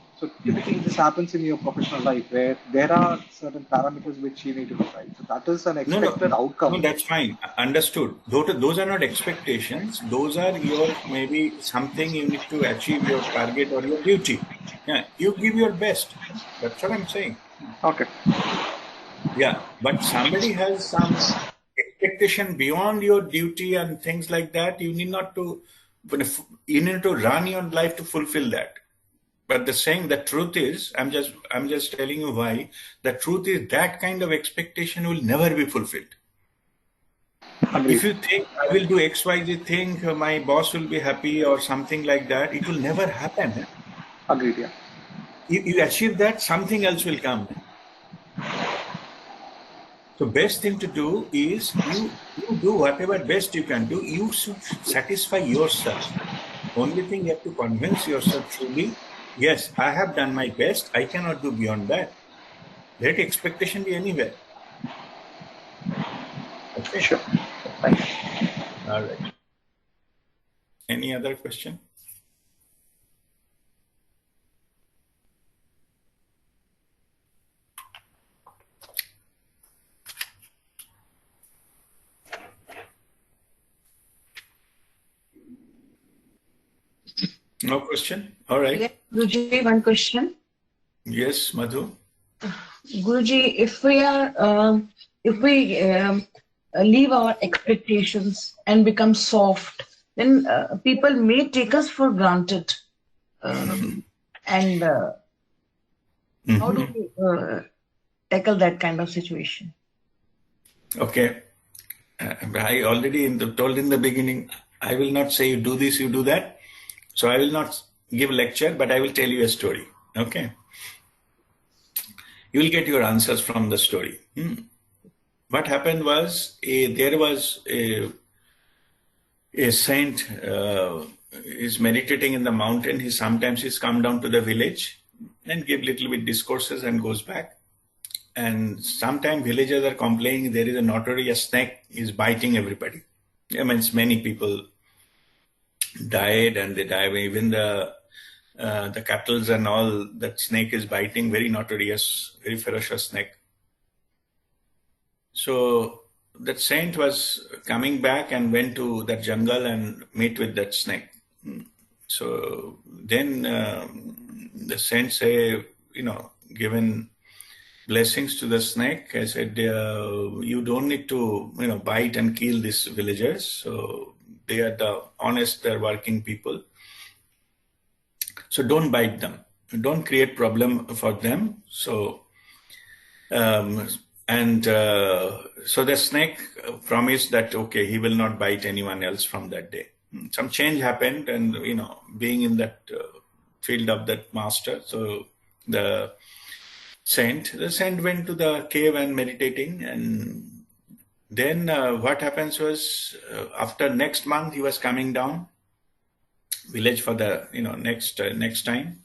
typically this happens in your professional life where there are certain parameters which you need to look at. So that is an expected No, outcome. that's fine. Understood. Those are not expectations. Those are your maybe something you need to achieve your target or your duty. Yeah, you give your best. That's what I'm saying. Okay. Yeah, but somebody has some expectation beyond your duty and things like that. You need not to. You need to run your life to fulfill that. But the truth is, I'm just telling you why. The truth is that kind of expectation will never be fulfilled. Agreed. If you think I will do XYZ thing, my boss will be happy or something like that, it will never happen. Agreed. Yeah. You achieve that, something else will come. So best thing to do is you do whatever best you can do. You should satisfy yourself. Only thing you have to convince yourself truly, yes, I have done my best. I cannot do beyond that. Let expectation be anywhere. Okay. Sure. Thank you. All right. Any other question? No question? All right. Yeah, Guruji, one question. Yes, Madhu. Guruji, if we leave our expectations and become soft, then people may take us for granted. And how do we tackle that kind of situation? Okay. I already told in the beginning, I will not say you do this, you do that. So I will not give a lecture, but I will tell you a story. Okay. You will get your answers from the story. What happened was there was a saint is meditating in the mountain. Sometimes he's come down to the village and give little bit discourses and goes back. And sometimes villagers are complaining there is a notorious snake is biting everybody. I mean, many people died and they die. Even the cattle and all, that snake is biting, very notorious, very ferocious snake. So that saint was coming back and went to that jungle and meet with that snake. So then the saint say, given blessings to the snake, I said, you don't need to, bite and kill these villagers. So they are the honest, they're working people. So don't bite them. Don't create problem for them. So, so the snake promised that, okay, he will not bite anyone else from that day. Some change happened and, being in that field of that master. So the saint went to the cave and meditating. And then what happens was after next month, he was coming down village for the next time.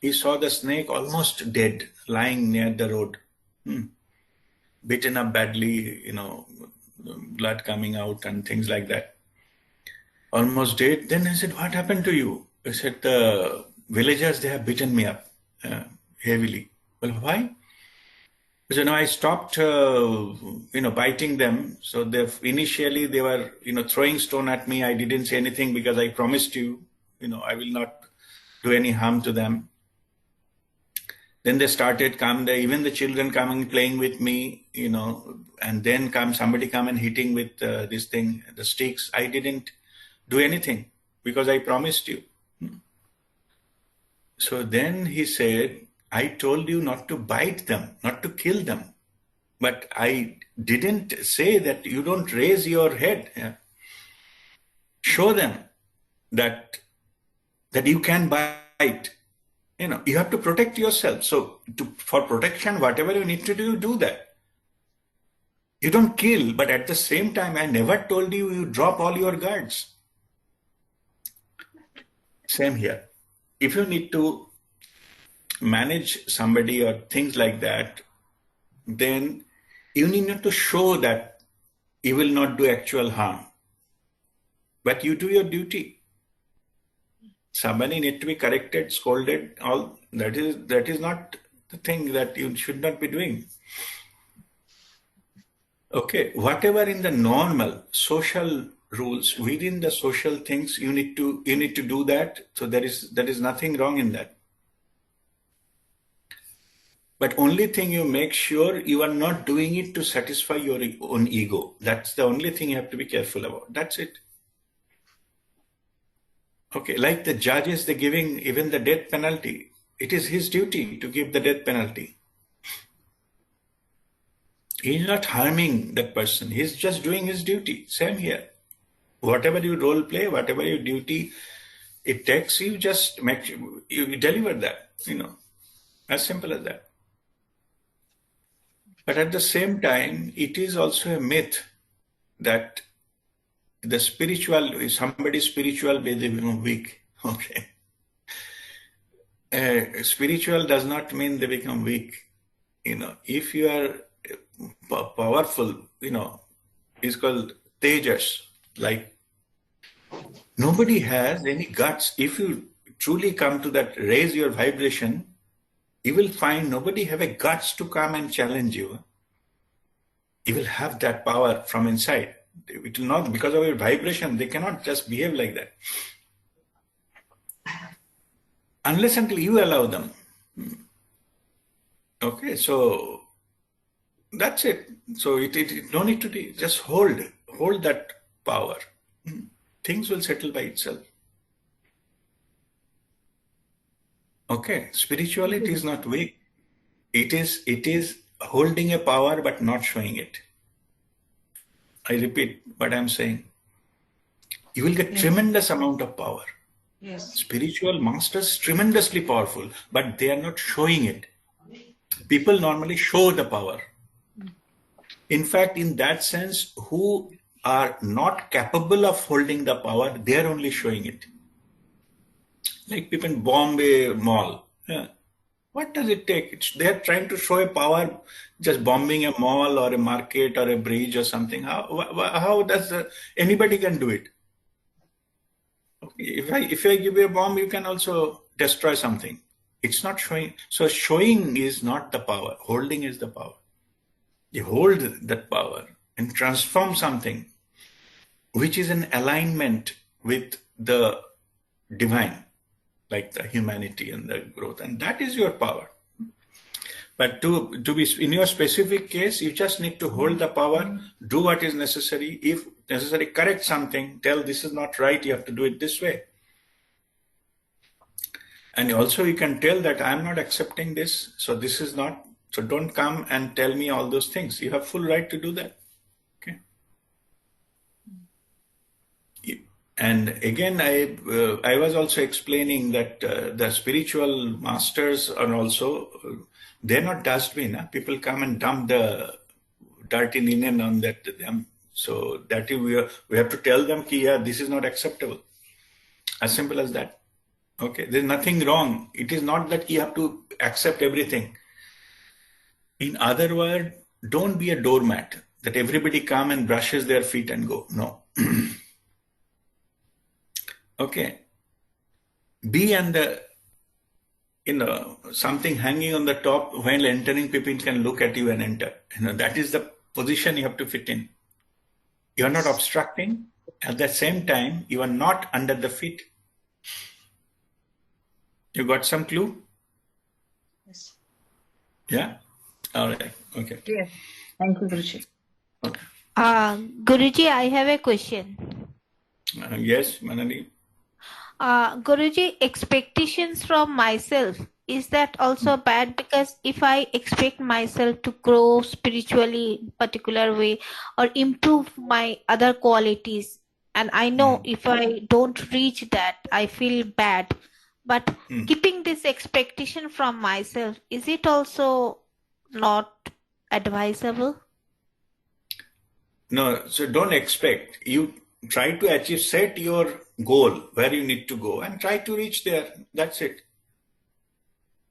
He saw the snake almost dead, lying near the road, beaten up badly, blood coming out and things like that. Almost dead. Then I said, what happened to you? I said, the villagers, they have beaten me up heavily. Well, why? So now I stopped, biting them. So initially they were, throwing stone at me. I didn't say anything because I promised you, I will not do any harm to them. Then they started even the children coming playing with me, and then somebody come and hitting with this thing, the sticks. I didn't do anything because I promised you. So then he said, I told you not to bite them, not to kill them. But I didn't say that you don't raise your head. Yeah. Show them that you can bite. You have to protect yourself. So for protection, whatever you need to do, do that. You don't kill, but at the same time, I never told you drop all your guards. Same here. if you need to manage somebody or things like that, then you need not to show that you will not do actual harm, but you do your duty. Somebody need to be corrected, scolded, all that is not the thing that you should not be doing. Okay, whatever in the normal social rules, within the social things, you need to do that. So there is nothing wrong in that. But only thing, you make sure you are not doing it to satisfy your own ego. That's the only thing you have to be careful about. That's it. Okay, like the judges, they're giving even the death penalty. It is his duty to give the death penalty. He's not harming that person. He's just doing his duty. Same here. Whatever you role play, whatever your duty it takes, you just you deliver that, as simple as that. But at the same time, it is also a myth that the spiritual, if somebody is spiritual, they become weak. Okay. Spiritual does not mean they become weak. If you are powerful, it's called tejas. Like, nobody has any guts. If you truly come to that, raise your vibration, you will find nobody have a guts to come and challenge you. You will have that power from inside. It will not, because of your vibration, they cannot just behave like that. Unless until you allow them. Okay, so that's it. So it no need to be, just hold that power. Things will settle by itself. Okay, spirituality is not weak. It is holding a power but not showing it. I repeat what I'm saying. You will get tremendous amount of power. Yes. Spiritual masters, tremendously powerful, but they are not showing it. People normally show the power. In fact, in that sense, who are not capable of holding the power, they are only showing it. Like people in Bombay Mall. Yeah. What does it take? They are trying to show a power, just bombing a mall or a market or a bridge or something. How does anybody can do it? Okay. If I give you a bomb, you can also destroy something. It's not showing. So showing is not the power. Holding is the power. You hold that power and transform something which is in alignment with the divine, like the humanity and the growth, and that is your power. But to be in your specific case, you just need to hold the power, do what is necessary. If necessary, correct something, tell this is not right, you have to do it this way. And also you can tell that I'm not accepting this, so this is not, so don't come and tell me all those things. You have full right to do that. Okay. And again, I was also explaining that the spiritual masters are also, they're not dustbin. Huh? People come and dump the dirty linen on them. So that we have to tell them, yeah, this is not acceptable. As simple as that. Okay, there's nothing wrong. It is not that you have to accept everything. In other words, don't be a doormat that everybody come and brushes their feet and go. No. Okay. Be under, something hanging on the top. While entering, people can look at you and enter. That is the position you have to fit in. You are not obstructing. At the same time, you are not under the feet. You got some clue? Yes. Yeah? All right. Okay. Yes. Thank you, Rishi. Okay. Guruji, I have a question. Yes, Manali. Guruji, expectations from myself, is that also bad? Because if I expect myself to grow spiritually in particular way or improve my other qualities, and I know if I don't reach that, I feel bad. But keeping this expectation from myself, is it also not advisable? No, so don't expect. You try to achieve, set your goal where you need to go and try to reach there. That's it.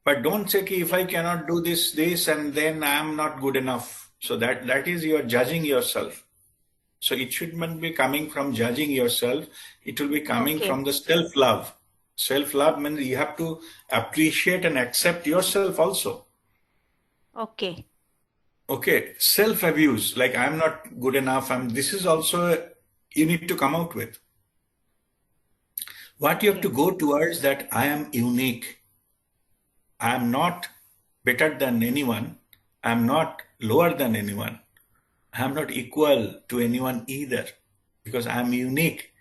But don't say, if I cannot do this, and then I am not good enough. So that is you're judging yourself. So it should not be coming from judging yourself. It will be coming from the self-love. Self-love means you have to appreciate and accept yourself also. Okay. Okay. Self-abuse, like I'm not good enough. This is also you need to come out with. What you have to go towards that I am unique. I am not better than anyone. I am not lower than anyone. I am not equal to anyone either, because I am unique.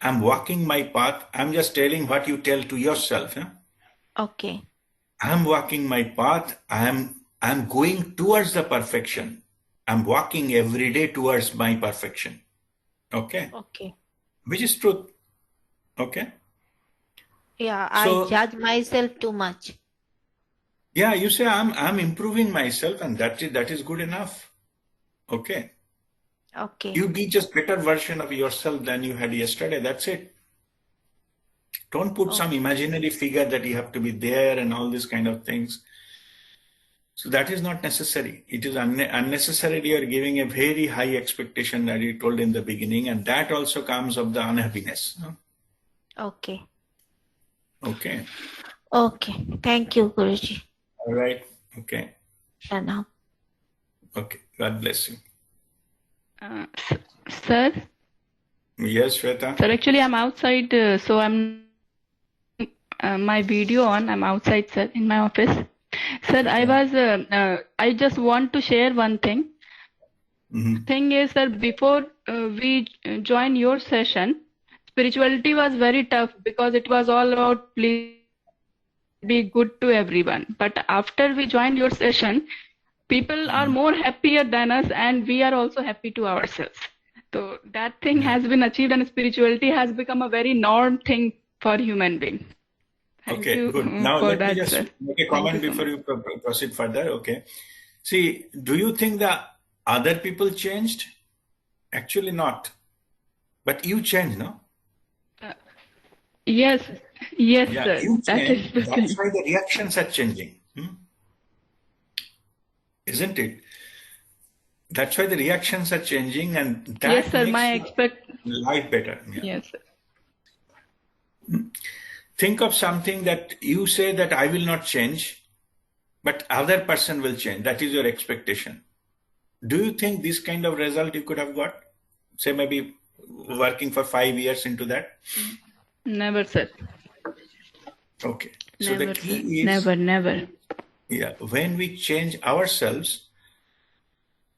I am walking my path. I am just telling what you tell to yourself. Okay. I am walking my path. I am going towards the perfection. I am walking every day towards my perfection. Okay. Okay. Which is truth. Okay. Yeah, So, I judge myself too much. Yeah, you say I'm improving myself, and that is good enough. Okay. Okay. You be just better version of yourself than you had yesterday. That's it. Don't put some imaginary figure that you have to be there and all these kind of things. So that is not necessary. It is unnecessarily you're giving a very high expectation that you told in the beginning, and that also comes of the unhappiness. Okay. Okay. Okay. Thank you, Guruji. All right. Okay. Shanam. Okay. God bless you. Sir? Yes, Shweta? Sir, actually I'm outside, so I'm my video on. I'm outside, sir, in my office. Sir, Okay. I just want to share one thing. Thing is, sir, before we join your session, spirituality was very tough because it was all about please be good to everyone. But after we joined your session, people are more happier than us, and we are also happy to ourselves. So that thing has been achieved, and spirituality has become a very norm thing for human being. Thank you Good. Now for let me that, just sir. make a Thank comment you so before much. you proceed further. Okay. See, do you think that other people changed? Actually not. But you changed, no? Yes, yes, Yeah, sir. you That is changed. the That's thing. why the reactions are changing. Isn't it? That's why the reactions are changing, and that Yes, sir. makes My your life better. Yeah. Yes, sir. Think of something that you say that I will not change, but other person will change. That is your expectation. Do you think this kind of result you could have got? Say maybe working for 5 years into that? Never, sir. Okay. So the Never, sir. key is, Never. yeah, when we change ourselves,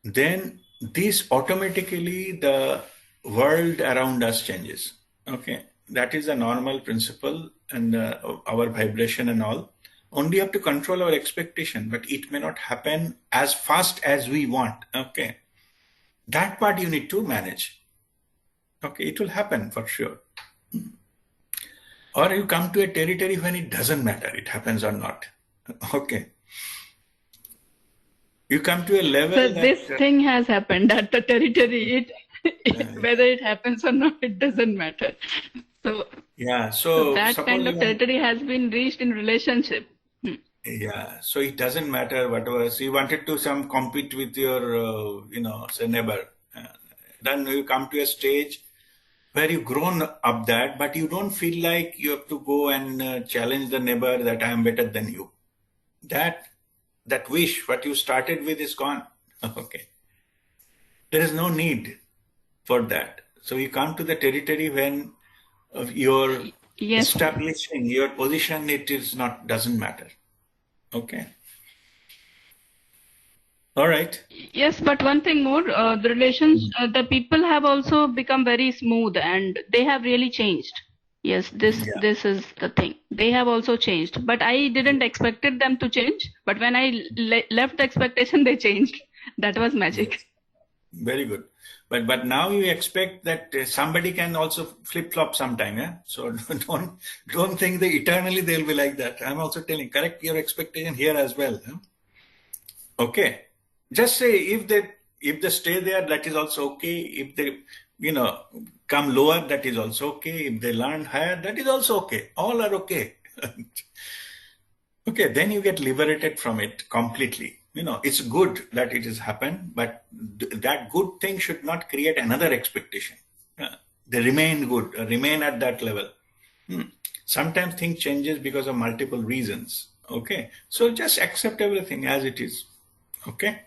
then this automatically the world around us changes. Okay. That is a normal principle, and our vibration and all. Only have to control our expectation, but it may not happen as fast as we want. Okay. That part you need to manage. Okay. It will happen for sure. Or you come to a territory when it doesn't matter, it happens or not. Okay. You come to a level So that this thing has happened at the territory. Whether it happens or not, it doesn't matter. So, yeah. so So that suppose kind of you territory has been reached in relationship. yeah. So it doesn't matter whatever. So you wanted to compete with your say neighbor. Then you come to a stage where you've grown up that, but you don't feel like you have to go and challenge the neighbor that I am better than you. That wish, what you started with, is gone. Okay. There is no need for that. So you come to the territory when you're Yes. establishing your position, doesn't matter. Okay. All right. Yes, but one thing more, the relations, the people have also become very smooth, and they have really changed. Yes, this is the thing. They have also changed, but I didn't expected them to change. But when I left the expectation, they changed. That was magic. Yes. Very good. But now you expect that somebody can also flip flop sometime. Yeah. So don't think that eternally they'll be like that. I'm also telling, correct your expectation here as well. Yeah? Okay. Just say if If they stay there, that is also okay. If they, come lower, that is also okay. If they land higher, that is also okay. All are okay. Okay, then you get liberated from it completely. It's good that it has happened, but that good thing should not create another expectation. They remain good, remain at that level. Sometimes things changes because of multiple reasons. Okay, so just accept everything as it is. Okay.